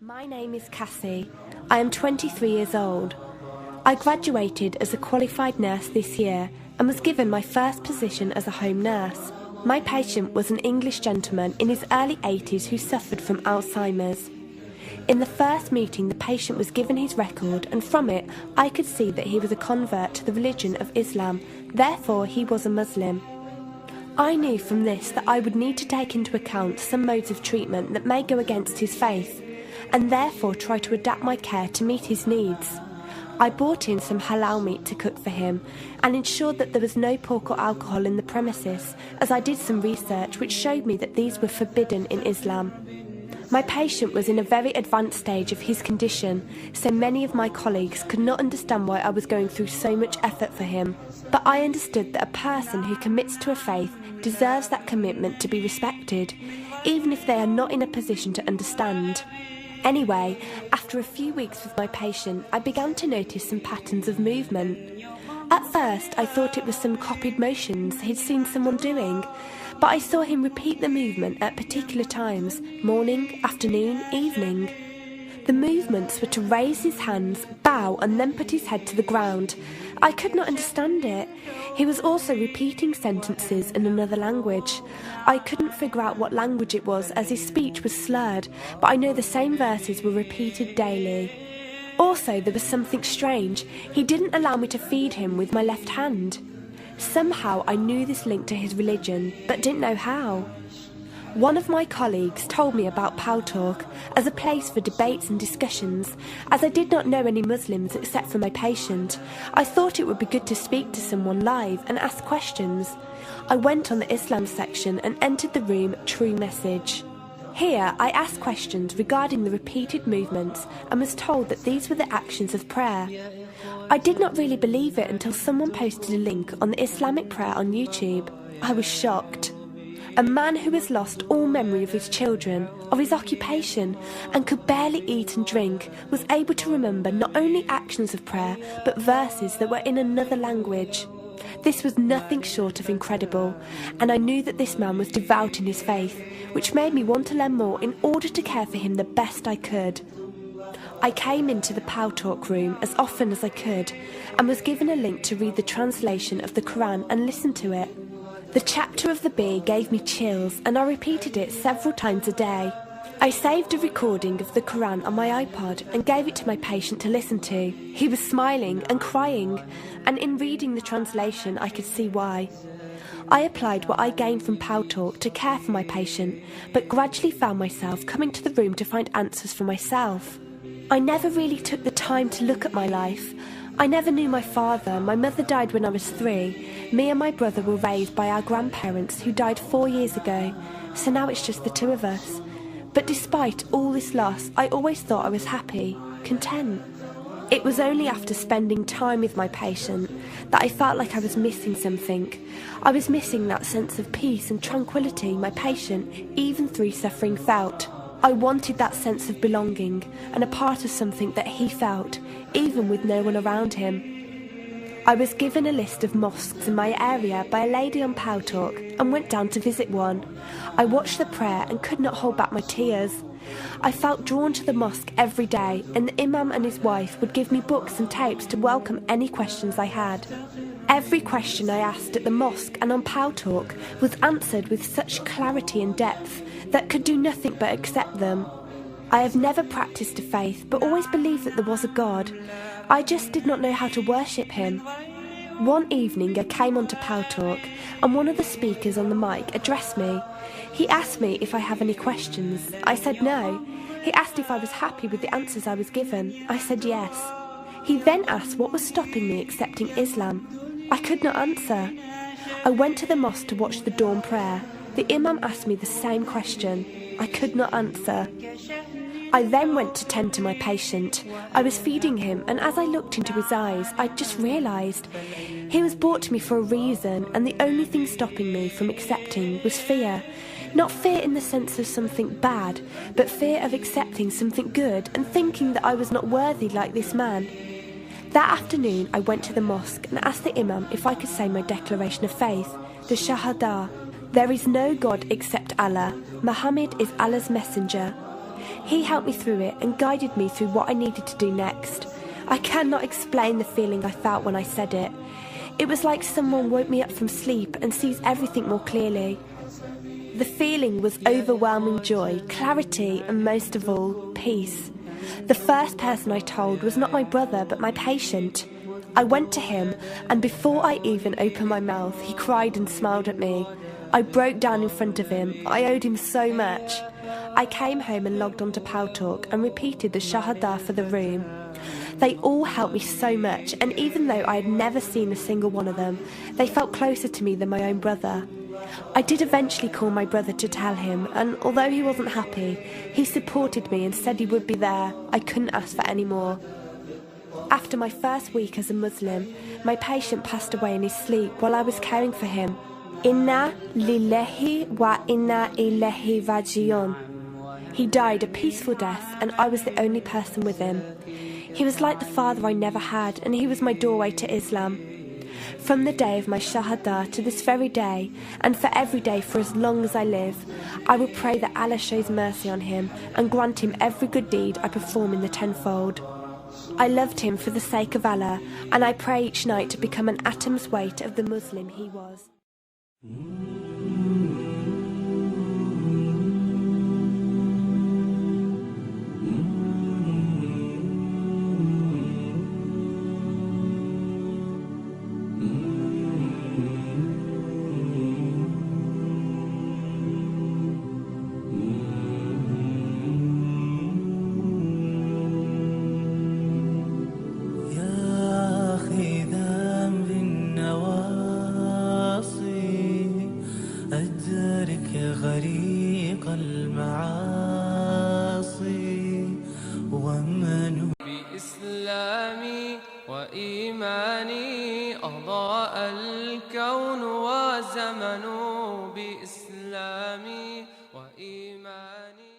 My name is Cassie. I am 23 years old. I graduated as a qualified nurse this year and was given my first position as a home nurse. My patient was an English gentleman in his early 80s who suffered from Alzheimer's. In the first meeting, the patient was given his record, and from it I could see that he was a convert to the religion of Islam, therefore he was a Muslim. I knew from this that I would need to take into account some modes of treatment that may go against his faith, and therefore try to adapt my care to meet his needs. I bought in some halal meat to cook for him and ensured that there was no pork or alcohol in the premises, as I did some research which showed me that these were forbidden in Islam. My patient was in a very advanced stage of his condition, so many of my colleagues could not understand why I was going through so much effort for him. But I understood that a person who commits to a faith deserves that commitment to be respected, even if they are not in a position to understand. Anyway, after a few weeks with my patient, I began to notice some patterns of movement. At first, I thought it was some copied motions he'd seen someone doing, but I saw him repeat the movement at particular times: morning, afternoon, evening. The movements were to raise his hands, bow, and then put his head to the ground. I could not understand it. He was also repeating sentences in another language. I couldn't figure out what language it was, as his speech was slurred, but I know the same verses were repeated daily. Also, there was something strange. He didn't allow me to feed him with my left hand. Somehow I knew this linked to his religion, but didn't know how. One of my colleagues told me about Talk as a place for debates and discussions. As I did not know any Muslims except for my patient, I thought it would be good to speak to someone live and ask questions. I went on the Islam section and entered the room True Message. Here I asked questions regarding the repeated movements and was told that these were the actions of prayer. I did not really believe it until someone posted a link on the Islamic prayer on YouTube. I was shocked. A man who has lost all memory of his children, of his occupation, and could barely eat and drink, was able to remember not only actions of prayer, but verses that were in another language. This was nothing short of incredible, and I knew that this man was devout in his faith, which made me want to learn more in order to care for him the best I could. I came into the Talk room as often as I could, and was given a link to read the translation of the Quran and listen to it. The chapter of the bee gave me chills, and I repeated it several times a day. I saved a recording of the Quran on my iPod and gave it to my patient to listen to. He was smiling and crying, and in reading the translation I could see why. I applied what I gained from Talk to care for my patient, but gradually found myself coming to the room to find answers for myself. I never really took the time to look at my life. I never knew my father. My mother died when I was 3. Me and my brother were raised by our grandparents who died 4 years ago, so now it's just the two of us. But despite all this loss, I always thought I was happy, content. It was only after spending time with my patient that I felt like I was missing something. I was missing that sense of peace and tranquility my patient, even through suffering, felt. I wanted that sense of belonging and a part of something that he felt, even with no one around him. I was given a list of mosques in my area by a lady on Talk and went down to visit one. I watched the prayer and could not hold back my tears. I felt drawn to the mosque every day, and the imam and his wife would give me books and tapes to welcome any questions I had. Every question I asked at the mosque and on Talk was answered with such clarity and depth that could do nothing but accept them. I have never practiced a faith, but always believed that there was a God. I just did not know how to worship him. One evening I came onto Talk, and one of the speakers on the mic addressed me. He asked me if I have any questions. I said no. He asked if I was happy with the answers I was given. I said yes. He then asked what was stopping me accepting Islam. I could not answer. I went to the mosque to watch the dawn prayer. The imam asked me the same question. I could not answer. I then went to tend to my patient. I was feeding him, and as I looked into his eyes, I just realised he was brought to me for a reason, and the only thing stopping me from accepting was fear. Not fear in the sense of something bad, but fear of accepting something good and thinking that I was not worthy like this man. That afternoon I went to the mosque and asked the imam if I could say my declaration of faith, the Shahada. There is no God except Allah. Muhammad is Allah's messenger. He helped me through it and guided me through what I needed to do next. I cannot explain the feeling I felt when I said it. It was like someone woke me up from sleep and sees everything more clearly. The feeling was overwhelming joy, clarity, and most of all, peace. The first person I told was not my brother, but my patient. I went to him, and before I even opened my mouth, he cried and smiled at me. I broke down in front of him. I owed him so much. I came home and logged onto Paltalk and repeated the Shahada for the room. They all helped me so much, and even though I had never seen a single one of them, they felt closer to me than my own brother. I did eventually call my brother to tell him, and although he wasn't happy, he supported me and said he would be there. I couldn't ask for any more. After my first week as a Muslim, my patient passed away in his sleep while I was caring for him. Inna lillahi wa inna ilaihi raji'un. He died a peaceful death, and I was the only person with him. He was like the father I never had, and he was my doorway to Islam. From the day of my Shahada to this very day, and for every day for as long as I live, I will pray that Allah shows mercy on him and grant him every good deed I perform in the tenfold. I loved him for the sake of Allah, and I pray each night to become an atom's weight of the Muslim he was. غريق المعاصي ومن بإسلامي وإيماني أضاء الكون وزمن بإسلامي وإيماني